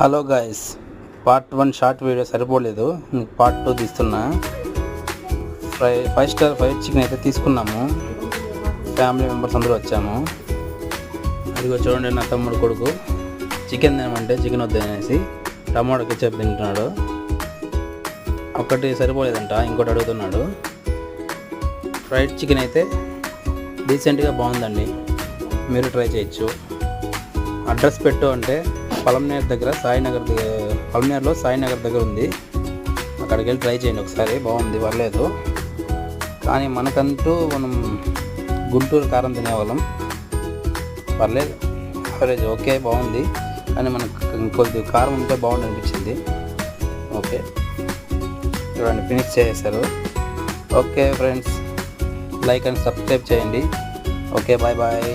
Hello guys, part 1 short video సరిపోలేదు, part 2 తీస్తున్నా. 5 star fried chicken అయితే తీసుకున్నాము. ఫ్యామిలీ మెంబర్స్ అందరూ వచ్చాము. అదిగో చూడండి, నా తమ్ముడు కొడుకు చికెన్ తినమంటే చికెన్ వద్దనేసి టమాటో కెచప్ తింటున్నాడు. ఒకటి సరిపోలేదంట, ఇంకోటి అడుగుతున్నాడు. ఫ్రైడ్ చికెన్ అయితే డీసెంట్గా బాగుందండి, మీరు ట్రై చేయొచ్చు. అడ్రస్ పెట్టు అంటే పలమనేర్ దగ్గర పలమనేర్లో సాయినగర్ దగ్గర ఉంది. అక్కడికి వెళ్ళి ట్రై చేయండి ఒకసారి, బాగుంది, పర్లేదు. కానీ మనం గుంటూరు కారం తినేవాళ్ళం, పర్లేదు, యావరేజ్, ఓకే, బాగుంది. కానీ మనకు కొద్దిగా కారం ఉంటే బాగుంది అనిపించింది. ఓకే, చూడండి, ఫినిష్ చేసేసారు. Okay friends, like and subscribe చేయండి. Okay, bye bye.